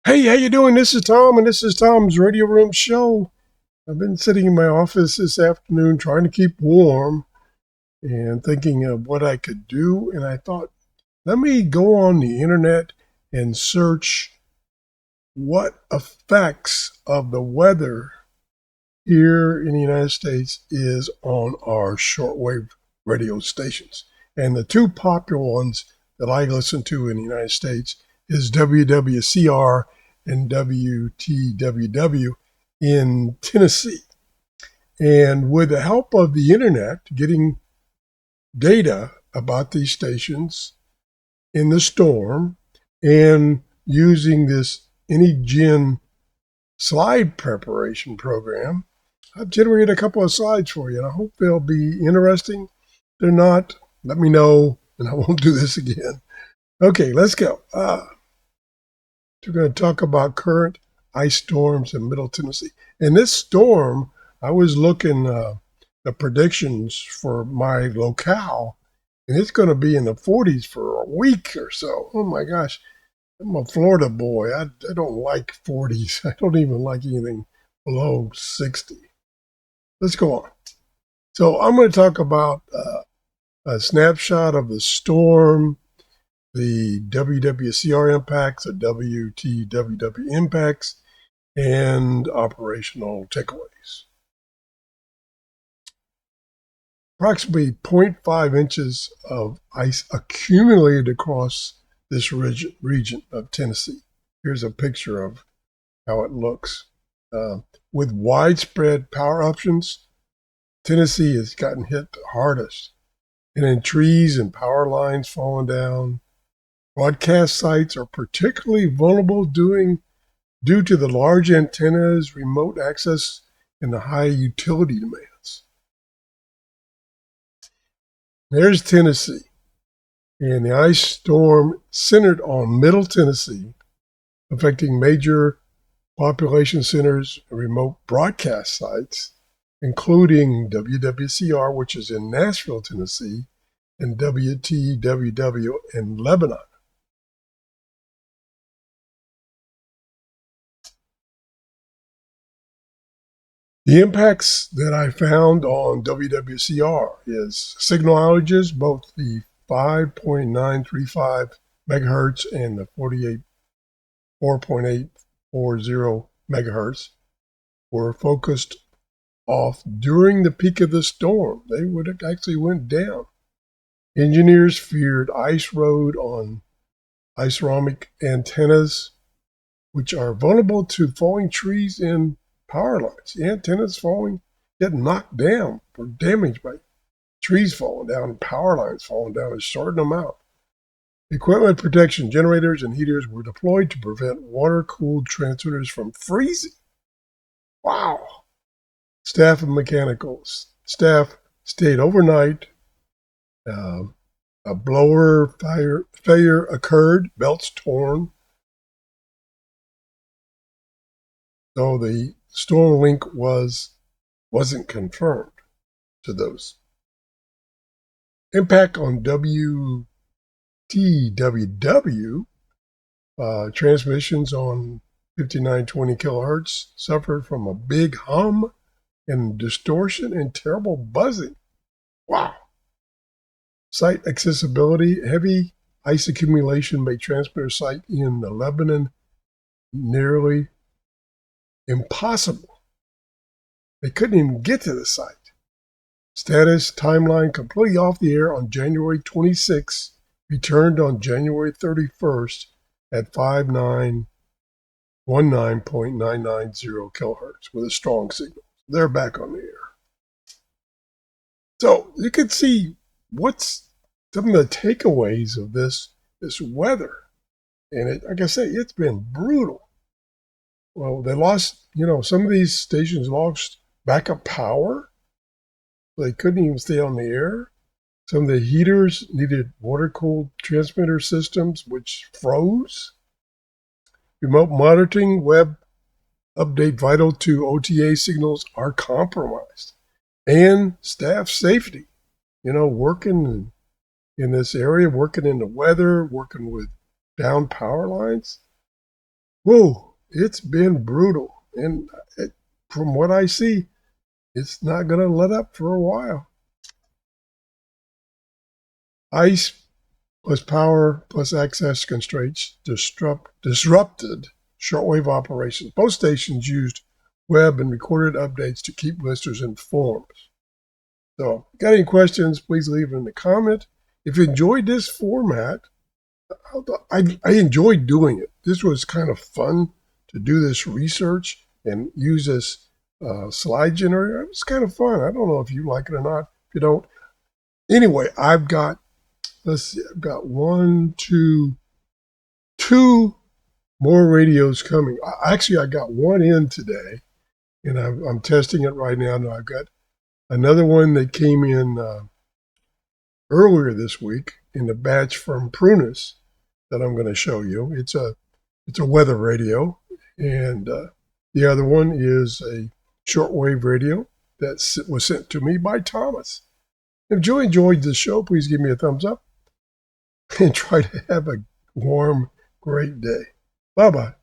Hey, how you doing? This is Tom, and this is Tom's Radio Room Show. I've been sitting in my office this afternoon trying to keep warm and thinking of what I could do, and I thought, let me go on the internet and search what effects of the weather here in the United States is on our shortwave radio stations. And the two popular ones that I listen to in the United States is WWCR and WTWW in Tennessee. And with the help of the internet, getting data about these stations in the storm and using this AnyGen slide preparation program, I've generated a couple of slides for you, and I hope they'll be interesting. If they're not, let me know, and I won't do this again. Okay, let's go. We're going to talk about current ice storms in Middle Tennessee. And this storm, I was looking the predictions for my locale, and it's going to be in the 40s for a week or so. Oh my gosh. I'm a Florida boy. I don't like 40s. I don't even like anything below 60. Let's go on. So I'm going to talk about a snapshot of the storm, the WWCR impacts, the WTWW impacts, and operational takeaways. Approximately zero point 0.5 inches of ice accumulated across this region of Tennessee. Here's a picture of how it looks. With widespread power options, Tennessee has gotten hit the hardest. And in trees and power lines falling down, broadcast sites are particularly vulnerable due to the large antennas, remote access, and the high utility demands. There's Tennessee, and the ice storm centered on Middle Tennessee, affecting major population centers and remote broadcast sites, including WWCR, which is in Nashville, Tennessee, and WTWW in Lebanon. The impacts that I found on WWCR is signal outages, both the 5.935 megahertz and the 4.840 megahertz were focused off during the peak of the storm. They would actually went down. Engineers feared ice road on iceramic antennas, which are vulnerable to falling trees and power lines. The antennas falling, get knocked down or damaged by trees falling down and power lines falling down and shorting them out. Equipment protection generators and heaters were deployed to prevent water-cooled transmitters from freezing. Wow. Staff and mechanicals. Staff stayed overnight. A blower failure occurred, belts torn. So the storm link wasn't confirmed to those. Impact on WTWW transmissions on 5920 kilohertz suffered from a big hum and distortion and terrible buzzing. Wow. Site accessibility, heavy ice accumulation made transmitter site in Lebanon nearly impossible. They couldn't even get to the site. Status timeline completely off the air on January 26, returned on January 31st at 5919.990 kilohertz with a strong signal. They're back on the air. So you can see what's some of the takeaways of this weather. And like I say, it's been brutal. Well, they lost, some of these stations lost backup power. They couldn't even stay on the air. Some of the heaters needed water-cooled transmitter systems, which froze. Remote monitoring, web update vital to OTA signals are compromised. And staff safety, working in this area, working in the weather, working with down power lines. Whoa, it's been brutal. And from what I see, it's not going to let up for a while. Ice plus power plus access constraints disrupted shortwave operations. Both stations used web and recorded updates to keep listeners informed. So, got any questions, please leave in the comment. If you enjoyed this format, I enjoyed doing it. This was kind of fun to do this research and use this slide generator. It was kind of fun. I don't know if you like it or not. If you don't, anyway, let's see, I've got two more radios coming. Actually, I got one in today, and I'm testing it right now. Now I've got another one that came in earlier this week in the batch from Prunus that I'm going to show you. It's a weather radio, and the other one is a shortwave radio that was sent to me by Thomas. If you enjoyed the show, please give me a thumbs up and try to have a warm, great day. Bye-bye.